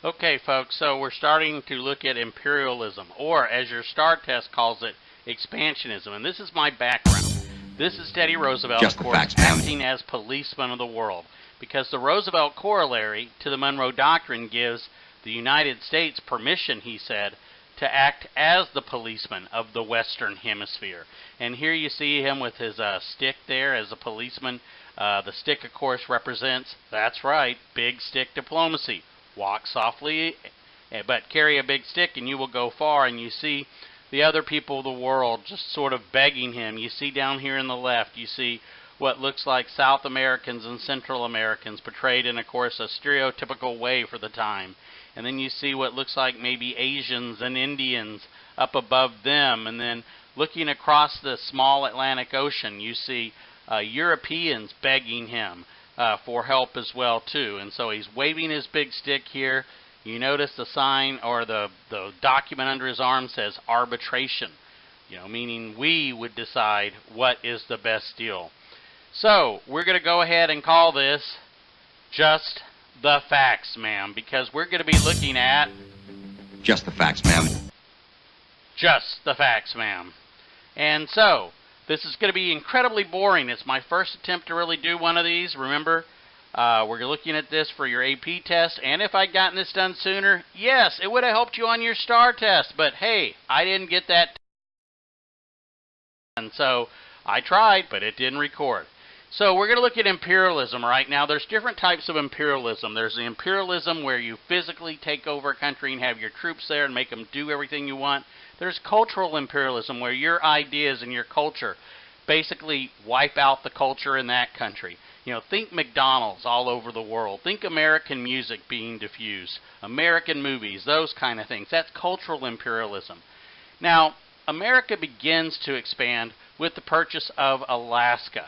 Okay, folks, so we're starting to look at imperialism, or as your STAR test calls it, expansionism. And this is my background. This is Teddy Roosevelt, Just of the course, facts, ma'am. acting as policeman of the world. Because the Roosevelt corollary to the Monroe Doctrine gives the United States permission, he said, to act as the policeman of the Western Hemisphere. And here you see him with his stick there as a policeman. The stick, of course, represents, that's right, big stick diplomacy. Walk softly, but carry a big stick and you will go far. And you see the other people of the world just sort of begging him. You see down here in the left, you see what looks like South Americans and Central Americans portrayed in, of course, a stereotypical way for the time. And then you see what looks like maybe Asians and Indians up above them. And then looking across the small Atlantic Ocean, you see Europeans begging him for help as well, too. And so he's waving his big stick here. You notice the sign or the document under his arm says arbitration, meaning we would decide what is the best deal. So we're going to go ahead and call this Just the Facts, ma'am, because we're going to be looking at Just the facts, ma'am. Just the Facts, ma'am. And so this is going to be incredibly boring. It's my first attempt to really do one of these. Remember, we're looking at this for your AP test, and if I'd gotten this done sooner, yes, it would have helped you on your STAR test, but hey, I didn't get that, and so I tried, but it didn't record. So we're going to look at imperialism right now. There's different types of imperialism. There's the imperialism where you physically take over a country and have your troops there and make them do everything you want. There's cultural imperialism where your ideas and your culture basically wipe out the culture in that country. Think McDonald's all over the world. Think American music being diffused, American movies, those kind of things. That's cultural imperialism. Now, America begins to expand with the purchase of Alaska.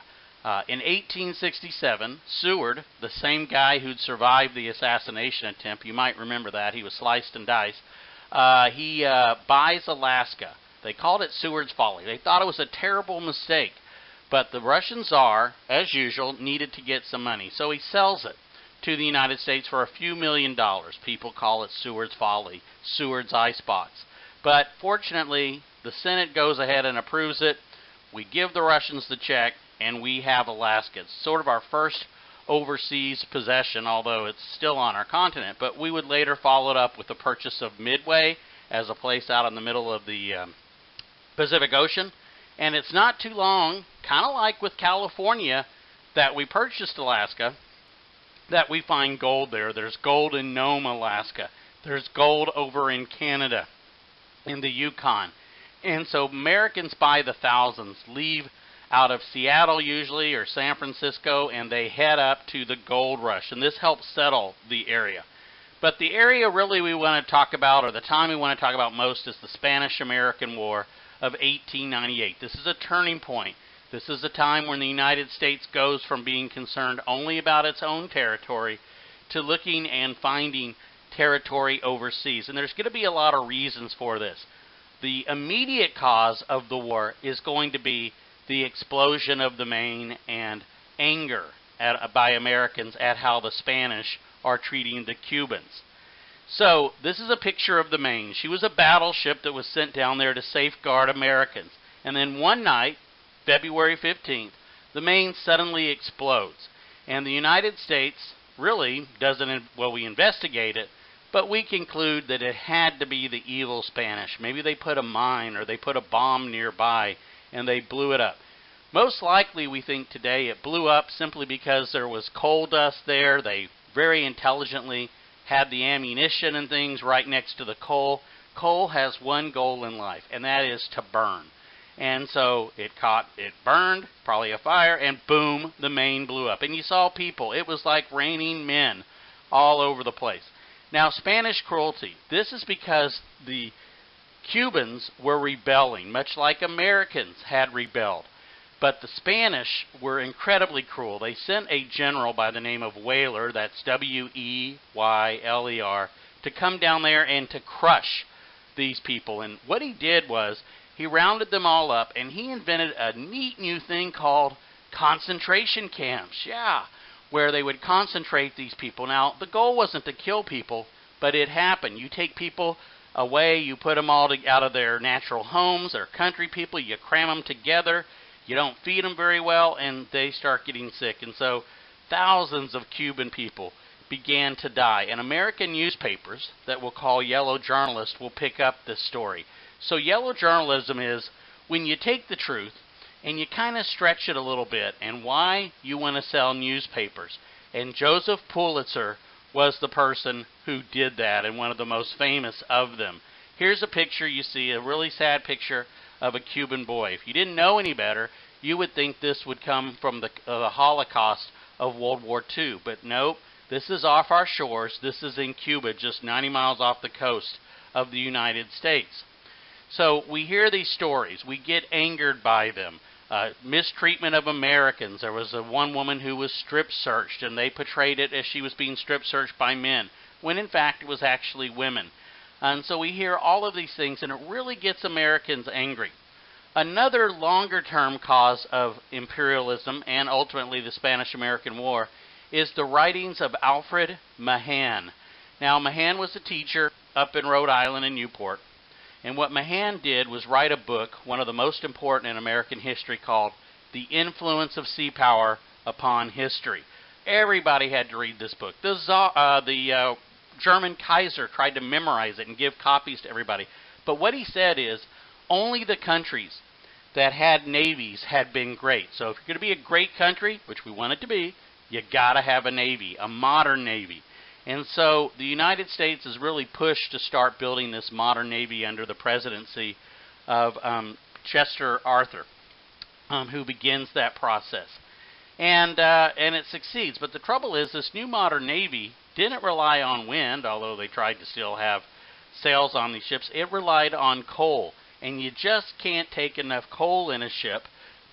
In 1867, Seward, the same guy who'd survived the assassination attempt, you might remember that, he was sliced and diced, he buys Alaska. They called it Seward's Folly. They thought it was a terrible mistake, but the Russian Tsar, as usual, needed to get some money, so he sells it to the United States for a few $1 million. People call it Seward's Folly, Seward's Icebox. But fortunately, the Senate goes ahead and approves it. We give the Russians the check, and we have Alaska. It's sort of our first overseas possession, although it's still on our continent. But we would later follow it up with the purchase of Midway as a place out in the middle of the Pacific Ocean. And it's not too long, kind of like with California, that we purchased Alaska, that we find gold there. There's gold in Nome, Alaska. There's gold over in Canada, in the Yukon. And so Americans by the thousands leave out of Seattle usually or San Francisco, and they head up to the gold rush, and this helps settle the area. But the area really we want to talk about, or the time we want to talk about most, is the Spanish-American War of 1898. This is a turning point. This is a time when the United States goes from being concerned only about its own territory to looking and finding territory overseas. And there's going to be a lot of reasons for this. The immediate cause of the war is going to be the explosion of the Maine and anger by Americans at how the Spanish are treating the Cubans. So this is a picture of the Maine. She was a battleship that was sent down there to safeguard Americans. And then one night, February 15th, the Maine suddenly explodes. And the United States really doesn't, well, we investigate it, but we conclude that it had to be the evil Spanish. Maybe they put a mine or they put a bomb nearby and they blew it up. Most likely, we think today, it blew up simply because there was coal dust there. They very intelligently had the ammunition and things right next to the coal. Coal has one goal in life, and that is to burn. And so it burned, probably a fire, and boom, the Maine blew up. And you saw people. It was like raining men all over the place. Now, Spanish cruelty. This is because the Cubans were rebelling, much like Americans had rebelled. But the Spanish were incredibly cruel. They sent a general by the name of Weyler, that's W-E-Y-L-E-R, to come down there and to crush these people. And what he did was he rounded them all up, and he invented a neat new thing called concentration camps. Yeah, where they would concentrate these people. Now, the goal wasn't to kill people. but it happened. You take people away, you put them all out of their natural homes, their country people, you cram them together, you don't feed them very well, and they start getting sick. And so thousands of Cuban people began to die. And American newspapers that we'll call yellow journalists will pick up this story. So yellow journalism is when you take the truth and you kind of stretch it a little bit, and why you want to sell newspapers. And Joseph Pulitzer was the person who did that, and one of the most famous of them. Here's a picture you see, a really sad picture of a Cuban boy. If you didn't know any better, you would think this would come from the Holocaust of World War II. But nope, this is off our shores. This is in Cuba, just 90 miles off the coast of the United States. So we hear these stories. We get angered by them. Mistreatment of Americans. There was one woman who was strip searched, and they portrayed it as she was being strip searched by men, when in fact it was actually women. And so we hear all of these things, and it really gets Americans angry. Another longer-term cause of imperialism, and ultimately the Spanish-American War, is the writings of Alfred Mahan. Now, Mahan was a teacher up in Rhode Island in Newport. And what Mahan did was write a book, one of the most important in American history, called The Influence of Sea Power Upon History. Everybody had to read this book. The German Kaiser tried to memorize it and give copies to everybody. But what he said is only the countries that had navies had been great. So if you're going to be a great country, which we want it to be, you got to have a navy, a modern navy. And so the United States is really pushed to start building this modern navy under the presidency of Chester Arthur, who begins that process. And it succeeds. But the trouble is this new modern navy didn't rely on wind, although they tried to still have sails on these ships. It relied on coal. And you just can't take enough coal in a ship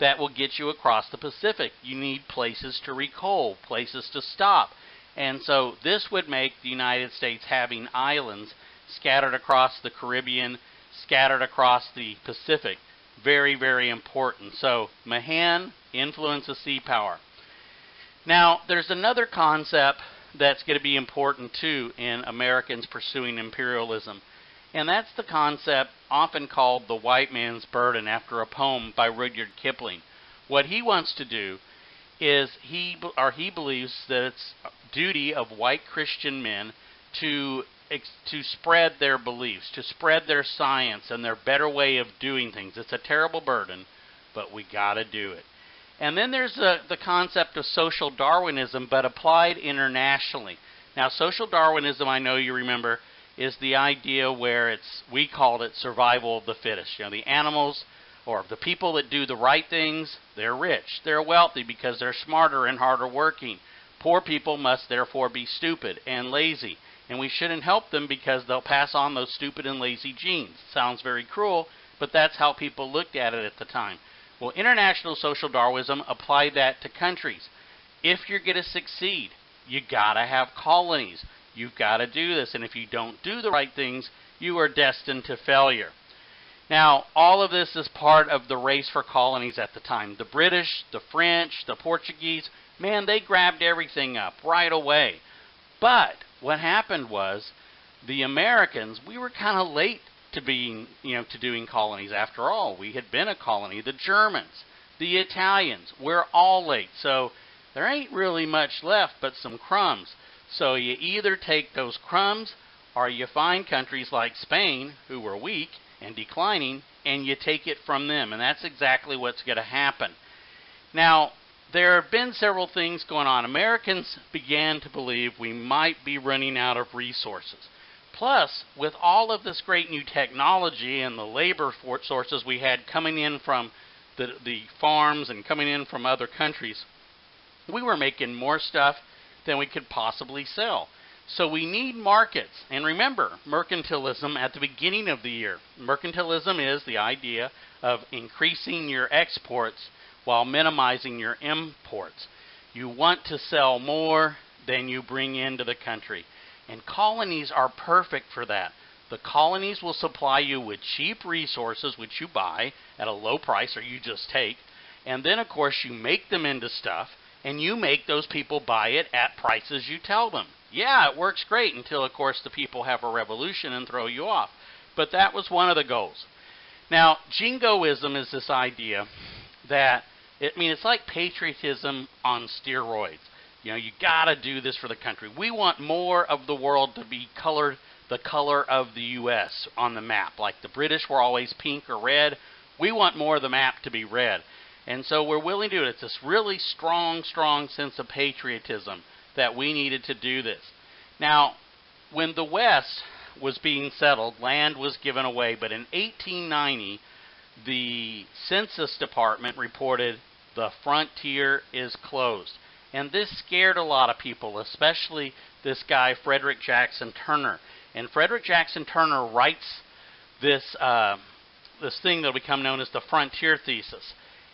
that will get you across the Pacific. You need places to recoal, places to stop. And so this would make the United States having islands scattered across the Caribbean, scattered across the Pacific, very, very important. So Mahan, influence of sea power. Now, there's another concept that's going to be important too in Americans pursuing imperialism. And that's the concept often called the white man's burden, after a poem by Rudyard Kipling. What he wants to do is he believes that it's duty of white Christian men to spread their beliefs, to spread their science and their better way of doing things. It's a terrible burden, but we got to do it. And then there's the concept of social Darwinism, but applied internationally. Now, social Darwinism, I know you remember, is the idea where we called it survival of the fittest. You know, the animals or the people that do the right things, they're rich, they're wealthy because they're smarter and harder working. Poor people must therefore be stupid and lazy, and we shouldn't help them because they'll pass on those stupid and lazy genes. Sounds very cruel, but that's how people looked at it at the time. Well, international social Darwinism applied that to countries. If you're going to succeed, you got to have colonies. You've got to do this, and if you don't do the right things, you are destined to failure. Now, all of this is part of the race for colonies at the time. The British, the French, the Portuguese, man, they grabbed everything up right away. But what happened was the Americans, we were kind of late to doing colonies. After all, we had been a colony. The Germans, the Italians, we're all late. So there ain't really much left but some crumbs. So you either take those crumbs or you find countries like Spain, who were weak and declining, and you take it from them. And that's exactly what's going to happen. Now, there have been several things going on. Americans began to believe we might be running out of resources. Plus, with all of this great new technology and the labor sources we had coming in from the farms and coming in from other countries, we were making more stuff than we could possibly sell. So we need markets. And remember, mercantilism at the beginning of the year. Mercantilism is the idea of increasing your exports while minimizing your imports. You want to sell more than you bring into the country. And colonies are perfect for that. The colonies will supply you with cheap resources, which you buy at a low price or you just take. And then, of course, you make them into stuff, and you make those people buy it at prices you tell them. Yeah, it works great until, of course, the people have a revolution and throw you off. But that was one of the goals. Now, jingoism is this idea that, it's like patriotism on steroids. You know, you got to do this for the country. We want more of the world to be colored the color of the U.S. on the map. Like the British were always pink or red. We want more of the map to be red. And so we're willing to do it. It's this really strong sense of patriotism that we needed to do this. Now, when the West was being settled, land was given away, but in 1890, the Census Department reported the frontier is closed. And this scared a lot of people, especially this guy, Frederick Jackson Turner. And Frederick Jackson Turner writes this thing that will become known as the Frontier Thesis.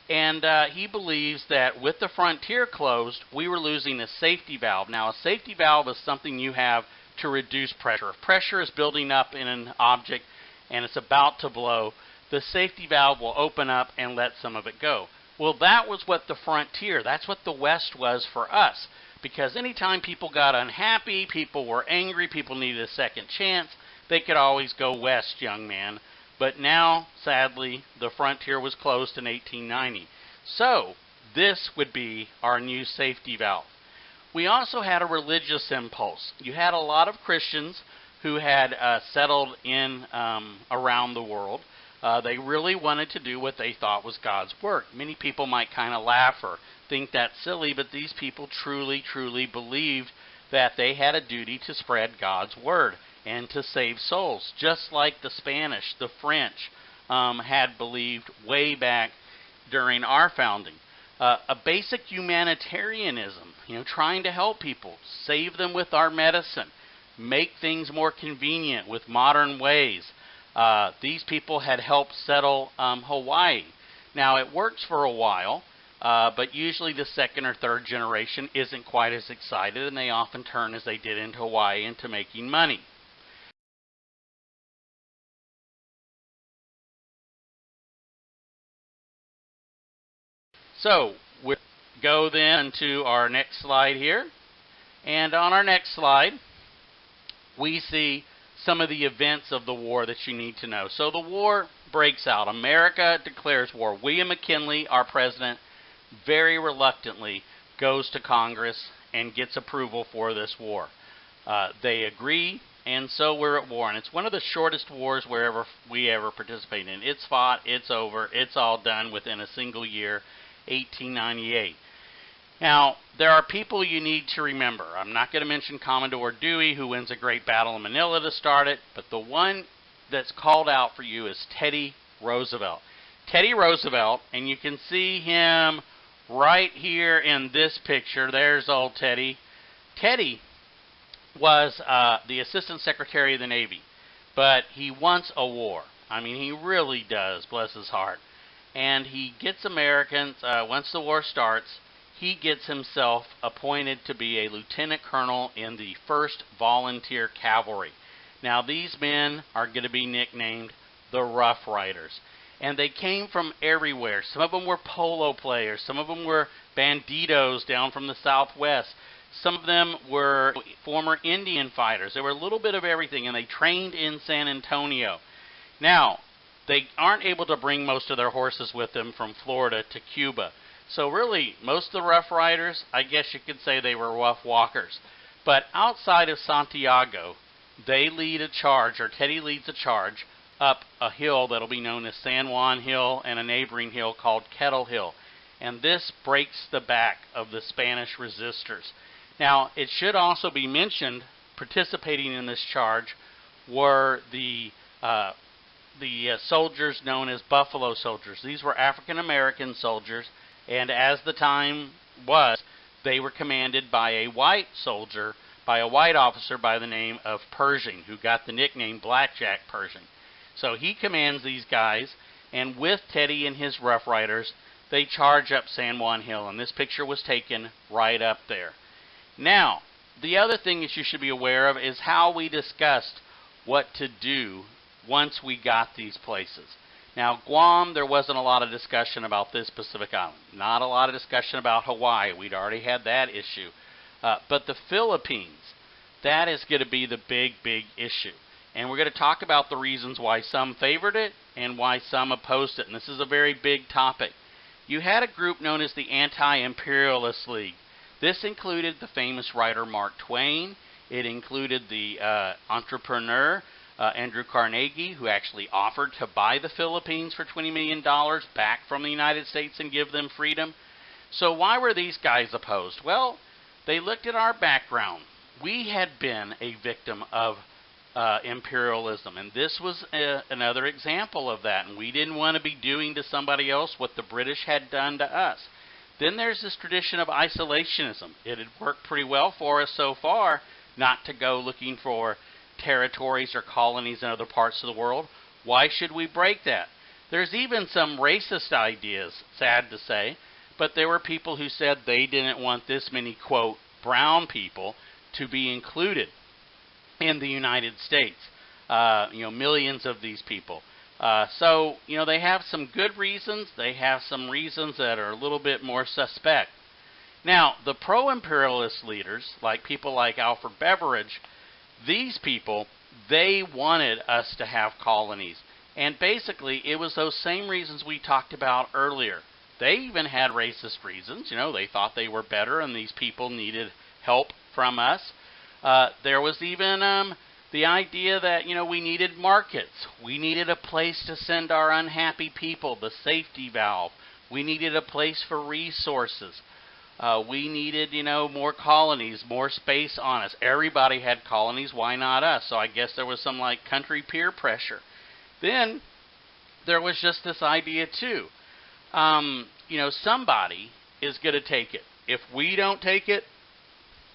And he believes that with the frontier closed, we were losing a safety valve. Now, a safety valve is something you have to reduce pressure. If pressure is building up in an object and it's about to blow, the safety valve will open up and let some of it go. Well, that was what the frontier, that's what the West was for us. Because anytime people got unhappy, people were angry, people needed a second chance, they could always go west, young man. But now, sadly, the frontier was closed in 1890. So, this would be our new safety valve. We also had a religious impulse. You had a lot of Christians who had settled in around the world. They really wanted to do what they thought was God's work. Many people might kind of laugh or think that's silly, but these people truly believed that they had a duty to spread God's word and to save souls, just like the Spanish, the French had believed way back during our founding. A basic humanitarianism, trying to help people, save them with our medicine, make things more convenient with modern ways. These people had helped settle Hawaii. Now, it works for a while, but usually the second or third generation isn't quite as excited, and they often turn, as they did in Hawaii, into making money. So, we'll go then to our next slide here. And on our next slide, we see some of the events of the war that you need to know. So the war breaks out. America declares war. William McKinley, our president, very reluctantly goes to Congress and gets approval for this war. They agree, and so we're at war. And it's one of the shortest wars we ever participate in. It's fought, it's over, it's all done within a single year, 1898. Now, there are people you need to remember. I'm not going to mention Commodore Dewey, who wins a great battle in Manila to start it, but the one that's called out for you is Teddy Roosevelt. Teddy Roosevelt, and you can see him right here in this picture. There's old Teddy. Teddy was the Assistant Secretary of the Navy, but he wants a war. I mean, he really does, bless his heart. And he gets Americans, once the war starts, he gets himself appointed to be a lieutenant colonel in the 1st Volunteer Cavalry. Now, these men are going to be nicknamed the Rough Riders. And they came from everywhere. Some of them were polo players. Some of them were banditos down from the Southwest. Some of them were former Indian fighters. There were a little bit of everything, and they trained in San Antonio. Now, they aren't able to bring most of their horses with them from Florida to Cuba. So really, most of the Rough Riders, I guess you could say they were rough walkers. But outside of Santiago, they lead a charge, or Teddy leads a charge, up a hill that'll be known as San Juan Hill and a neighboring hill called Kettle Hill. And this breaks the back of the Spanish resistors. Now, it should also be mentioned, participating in this charge were the soldiers known as Buffalo Soldiers. These were African-American soldiers, and as the time was, they were commanded by a white soldier, by a white officer by the name of Pershing, who got the nickname Blackjack Pershing. So he commands these guys, and with Teddy and his Rough Riders, they charge up San Juan Hill, and this picture was taken right up there. Now, the other thing that you should be aware of is how we discussed what to do once we got these places. Now, Guam, there wasn't a lot of discussion about this Pacific island. Not a lot of discussion about Hawaii. We'd already had that issue. But the Philippines, That is going to be the big issue. And we're going to talk about the reasons why some favored it and why some opposed it. And this is a very big topic. You had a group known as the Anti-Imperialist League. This included the famous writer Mark Twain. It included the entrepreneur Andrew Carnegie, who actually offered to buy the Philippines for $20 million back from the United States and give them freedom. So why were these guys opposed? Well, they looked at our background. We had been a victim of imperialism, and this was another example of that, and we didn't want to be doing to somebody else what the British had done to us. Then there's this tradition of isolationism. It had worked pretty well for us so far not to go looking for territories or colonies in other parts of the world. Why should we break that? There's even some racist ideas, sad to say, but there were people who said they didn't want this many, quote, brown people to be included in the United States. Millions of these people. So, they have some good reasons. They have some reasons that are a little bit more suspect. Now, the pro-imperialist leaders, like people like Alfred Beveridge, these people, they wanted us to have colonies. And basically, it was those same reasons we talked about earlier. They even had racist reasons. They thought they were better and these people needed help from us. There was even the idea that, we needed markets. We needed a place to send our unhappy people, the safety valve. We needed a place for resources. We needed, more colonies, more space on us. Everybody had colonies. Why not us? So I guess there was some, country peer pressure. Then there was just this idea, too. Somebody is going to take it. If we don't take it,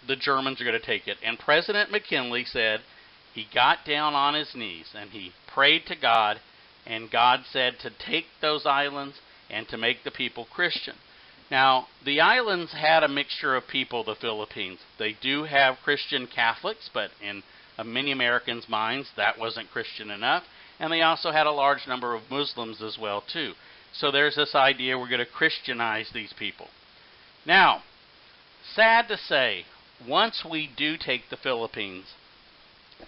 the Germans are going to take it. And President McKinley said he got down on his knees and he prayed to God, and God said to take those islands and to make the people Christian. Now, the islands had a mixture of people, the Philippines. They do have Christian Catholics, but in many Americans' minds, that wasn't Christian enough. And they also had a large number of Muslims as well, too. So there's this idea we're going to Christianize these people. Now, sad to say, once we do take the Philippines,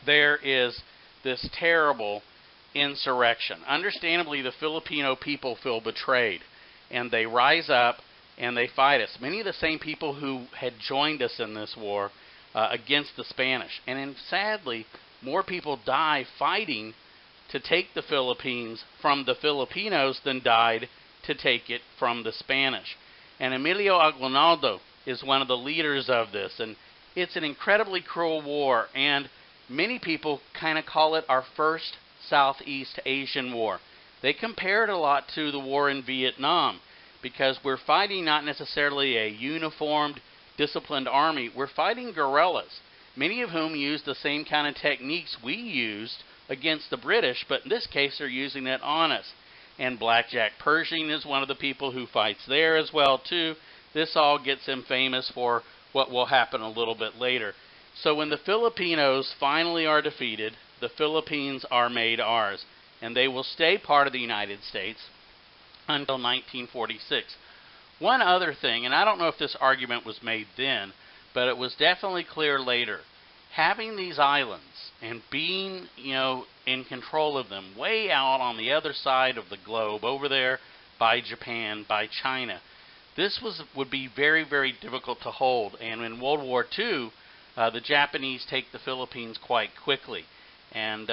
there is this terrible insurrection. Understandably, the Filipino people feel betrayed, and they rise up and they fight us. Many of the same people who had joined us in this war against the Spanish. And sadly, more people die fighting to take the Philippines from the Filipinos than died to take it from the Spanish. And Emilio Aguinaldo is one of the leaders of this. And it's an incredibly cruel war. And many people kind of call it our first Southeast Asian War. They compare it a lot to the war in Vietnam, because we're fighting not necessarily a uniformed, disciplined army. We're fighting guerrillas, many of whom use the same kind of techniques we used against the British, but in this case they're using it on us. And Blackjack Pershing is one of the people who fights there as well, too. This all gets him famous for what will happen a little bit later. So when the Filipinos finally are defeated, the Philippines are made ours, and they will stay part of the United States until 1946. One other thing, and I don't know if this argument was made then, but it was definitely clear later. Having these islands and being, in control of them way out on the other side of the globe, over there by Japan, by China, this would be very, very difficult to hold. And in World War II, the Japanese take the Philippines quite quickly. And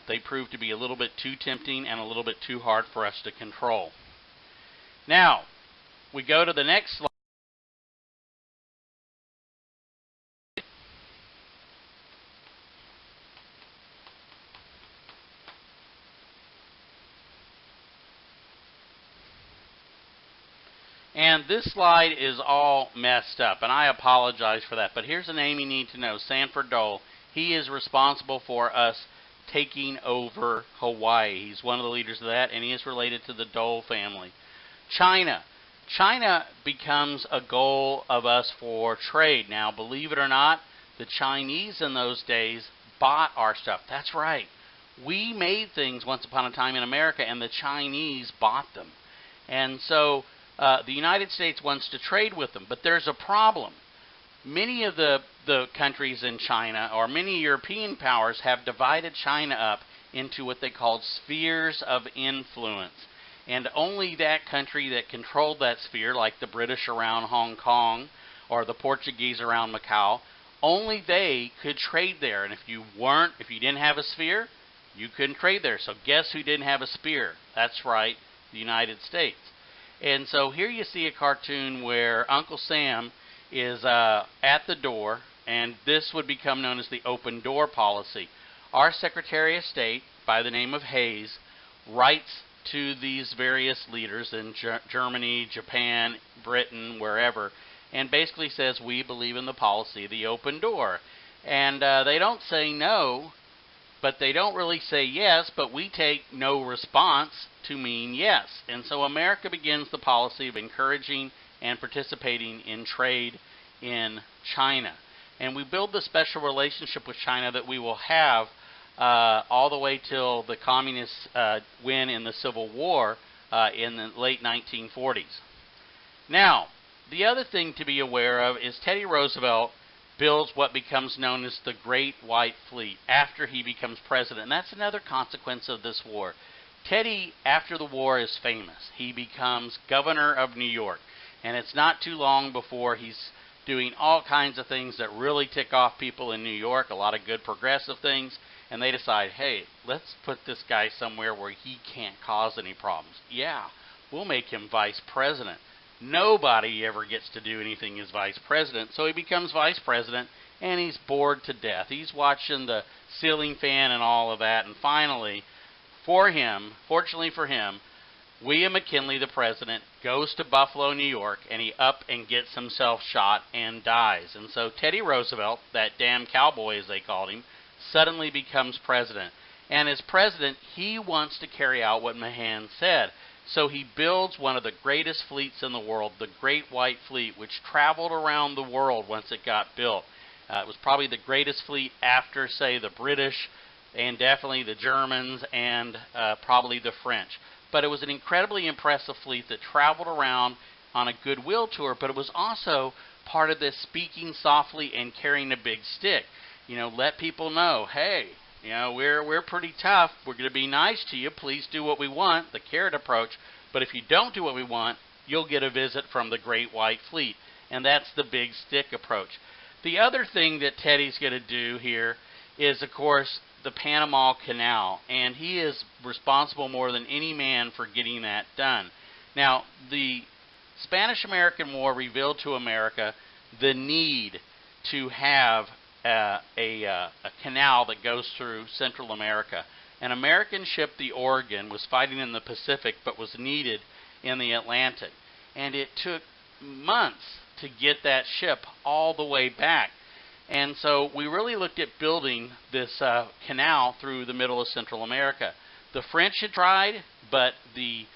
they proved to be a little bit too tempting and a little bit too hard for us to control. Now, we go to the next slide. And this slide is all messed up, and I apologize for that. But here's a name you need to know, Sanford Dole. He is responsible for us taking over Hawaii. He's one of the leaders of that, and he is related to the Dole family. China. China becomes a goal of us for trade. Now, believe it or not, the Chinese in those days bought our stuff. That's right. We made things once upon a time in America, and the Chinese bought them. And so the United States wants to trade with them. But there's a problem. Many of the the countries in China, or many European powers, have divided China up into what they called spheres of influence. And only that country that controlled that sphere, like the British around Hong Kong or the Portuguese around Macau, only they could trade there. And if you didn't have a sphere, you couldn't trade there. So guess who didn't have a sphere? That's right, the United States. And so here you see a cartoon where Uncle Sam is at the door, and this would become known as the open door policy. Our Secretary of State, by the name of Hayes, writes to these various leaders in Germany, Japan, Britain, wherever, and basically says, we believe in the policy of the open door. And they don't say no, but they don't really say yes, but we take no response to mean yes. And so America begins the policy of encouraging and participating in trade in China. And we build the special relationship with China that we will have all the way till the communists win in the Civil War in the late 1940s. Now, the other thing to be aware of is Teddy Roosevelt builds what becomes known as the Great White Fleet after he becomes president. And that's another consequence of this war. Teddy, after the war, is famous. He becomes governor of New York. And it's not too long before he's doing all kinds of things that really tick off people in New York, a lot of good progressive things. And they decide, hey, let's put this guy somewhere where he can't cause any problems. Yeah, we'll make him vice president. Nobody ever gets to do anything as vice president, so he becomes vice president, and he's bored to death. He's watching the ceiling fan and all of that, and finally, fortunately for him, William McKinley, the president, goes to Buffalo, New York, and he up and gets himself shot and dies. And so Teddy Roosevelt, that damn cowboy as they called him, suddenly becomes president. And as president, he wants to carry out what Mahan said. So he builds one of the greatest fleets in the world, the Great White Fleet, which traveled around the world once it got built. It was probably the greatest fleet after, say, the British and definitely the Germans and probably the French. But it was an incredibly impressive fleet that traveled around on a goodwill tour, but it was also part of this speaking softly and carrying a big stick. Let people know, hey, we're pretty tough. We're going to be nice to you. Please do what we want, the carrot approach. But if you don't do what we want, you'll get a visit from the Great White Fleet. And that's the big stick approach. The other thing that Teddy's going to do here is, of course, the Panama Canal. And he is responsible more than any man for getting that done. Now, the Spanish-American War revealed to America the need to have a canal that goes through Central America. An American ship, the Oregon, was fighting in the Pacific but was needed in the Atlantic. And it took months to get that ship all the way back. And so we really looked at building this canal through the middle of Central America. The French had tried, but the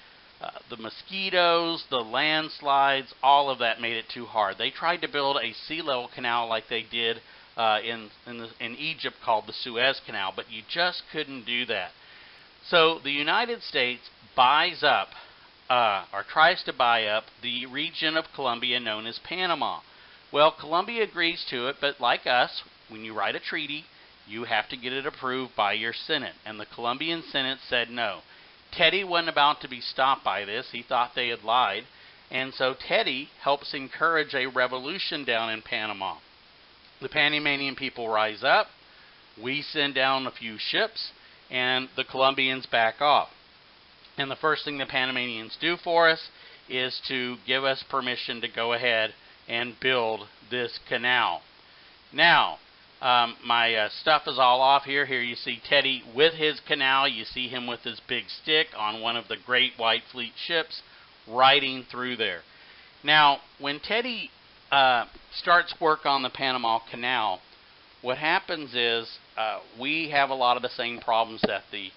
mosquitoes, the landslides, all of that made it too hard. They tried to build a sea level canal like they did in Egypt called the Suez Canal, but you just couldn't do that. So the United States buys up, or tries to buy up, the region of Colombia known as Panama. Well, Colombia agrees to it, but like us, when you write a treaty, you have to get it approved by your Senate, and the Colombian Senate said no. Teddy wasn't about to be stopped by this. He thought they had lied, and so Teddy helps encourage a revolution down in Panama. The Panamanian people rise up, we send down a few ships, and the Colombians back off. And the first thing the Panamanians do for us is to give us permission to go ahead and build this canal. Now, my stuff is all off here. Here you see Teddy with his canal. You see him with his big stick on one of the Great White Fleet ships riding through there. Now, when Teddy starts work on the Panama Canal, what happens is we have a lot of the same problems that the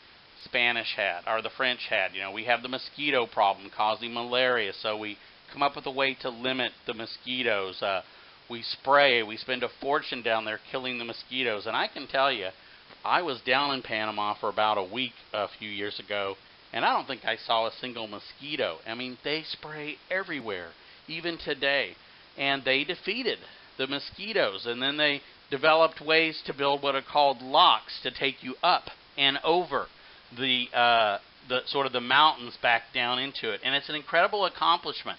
Spanish had, or the French had. We have the mosquito problem causing malaria, so we come up with a way to limit the mosquitoes. We spray, we spend a fortune down there killing the mosquitoes. And I can tell you, I was down in Panama for about a week a few years ago, and I don't think I saw a single mosquito. I mean, they spray everywhere, even today. And they defeated the mosquitoes, and then they developed ways to build what are called locks to take you up and over the sort of the mountains back down into it. And it's an incredible accomplishment.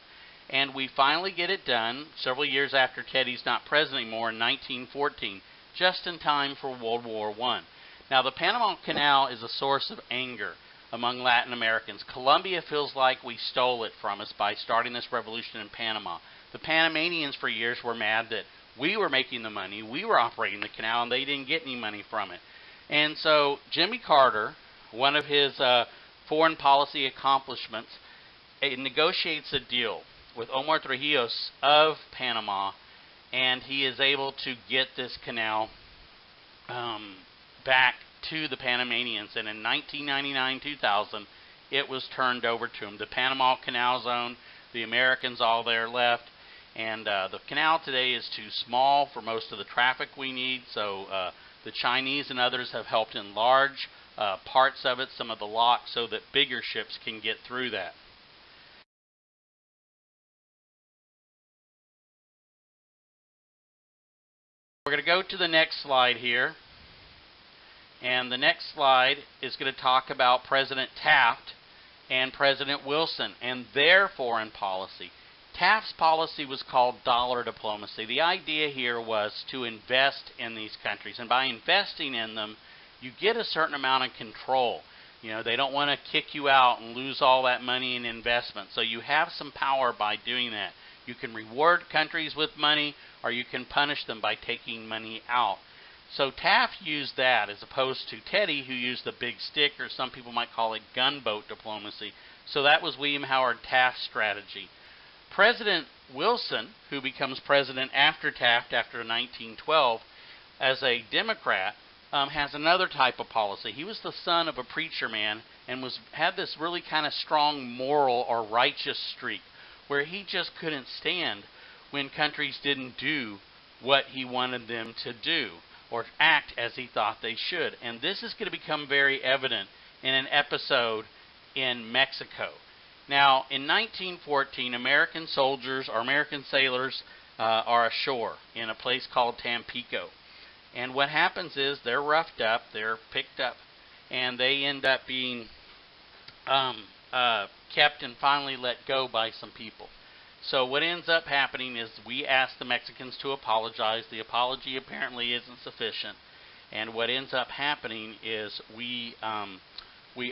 And we finally get it done several years after Teddy's not president anymore in 1914, just in time for World War I. Now, the Panama Canal is a source of anger among Latin Americans. Colombia feels like we stole it from us by starting this revolution in Panama. The Panamanians for years were mad that we were making the money, we were operating the canal, and they didn't get any money from it. And so Jimmy Carter, one of his foreign policy accomplishments, negotiates a deal with Omar Trujillos of Panama, and he is able to get this canal back to the Panamanians. And in 1999-2000, it was turned over to him. The Panama Canal Zone, the Americans all there left, and the canal today is too small for most of the traffic we need, so the Chinese and others have helped enlarge parts of it, some of the locks, so that bigger ships can get through that. We're going to go to the next slide here, and the next slide is going to talk about President Taft and President Wilson and their foreign policy. Taft's policy was called dollar diplomacy. The idea here was to invest in these countries, and by investing in them, you get a certain amount of control. You know, they don't want to kick you out and lose all that money in investment, so you have some power by doing that. You can reward countries with money, or you can punish them by taking money out. So Taft used that as opposed to Teddy, who used the big stick, or some people might call it gunboat diplomacy. So that was William Howard Taft's strategy. President Wilson, who becomes president after Taft after 1912, as a Democrat, has another type of policy. He was the son of a preacher man and had this really kind of strong moral or righteous streak where he just couldn't stand when countries didn't do what he wanted them to do or act as he thought they should. And this is going to become very evident in an episode in Mexico. Now, in 1914, American soldiers or American sailors are ashore in a place called Tampico. And what happens is they're roughed up, they're picked up, and they end up being kept and finally let go by some people. So what ends up happening is we ask the Mexicans to apologize. The apology apparently isn't sufficient. And what ends up happening is we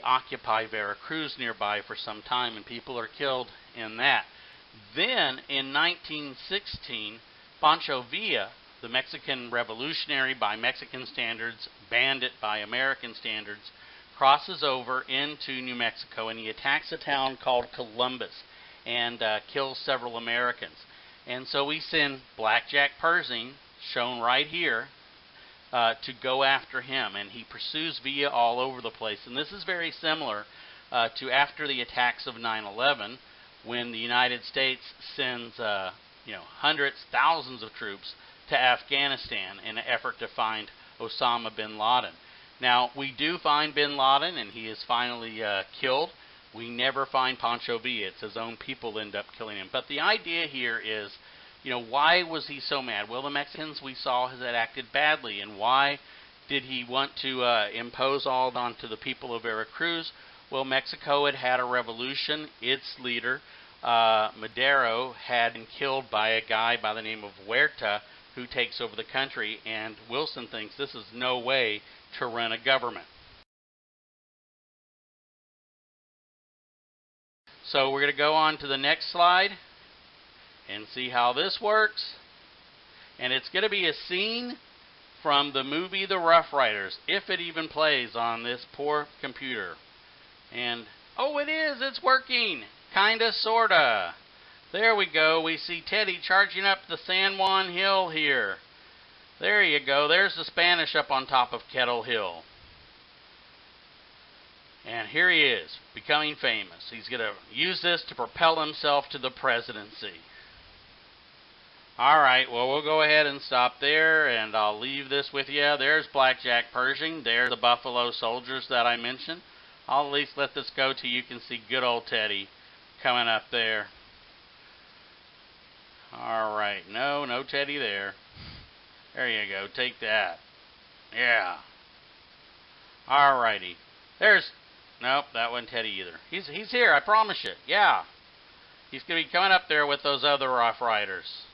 occupy Veracruz nearby for some time, and people are killed in that. Then, in 1916, Pancho Villa, the Mexican revolutionary by Mexican standards, bandit by American standards, crosses over into New Mexico, and he attacks a town called Columbus and kills several Americans. And so we send Blackjack Pershing, shown right here, to go after him, and he pursues Villa all over the place. And this is very similar to after the attacks of 9/11, when the United States sends hundreds, thousands of troops to Afghanistan in an effort to find Osama bin Laden. Now, we do find bin Laden, and he is finally killed. We never find Pancho Villa. It's his own people end up killing him. But the idea here is, why was he so mad? Well, the Mexicans we saw had acted badly, and why did he want to impose all onto the people of Veracruz? Well, Mexico had had a revolution. Its leader, Madero, had been killed by a guy by the name of Huerta, who takes over the country, and Wilson thinks this is no way to run a government. So we're going to go on to the next slide and see how this works. And it's going to be a scene from the movie The Rough Riders, if it even plays on this poor computer. And, oh, it is! It's working! Kinda, sorta. There we go. We see Teddy charging up the San Juan Hill here. There you go. There's the Spanish up on top of Kettle Hill. And here he is, becoming famous. He's going to use this to propel himself to the presidency. Alright, well, we'll go ahead and stop there, and I'll leave this with you. There's Blackjack Pershing. There's the Buffalo Soldiers that I mentioned. I'll at least let this go till you can see good old Teddy coming up there. Alright, no Teddy there. There you go, take that. Yeah. Alrighty. Nope, that wasn't Teddy either. He's here, I promise you. Yeah. He's going to be coming up there with those other Rough Riders.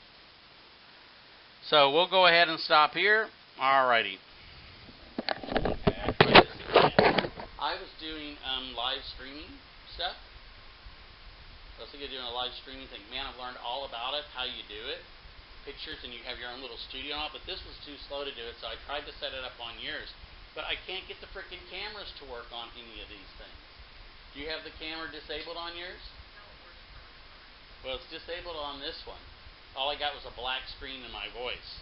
So we'll go ahead and stop here. Alrighty. I was doing live streaming stuff. I was thinking of doing a live streaming thing. Man, I've learned all about it, how you do it. Pictures, and you have your own little studio on it, but this was too slow to do it, so I tried to set it up on yours. But I can't get the frickin' cameras to work on any of these things. Do you have the camera disabled on yours? Well, it's disabled on this one. All I got was a black screen and my voice.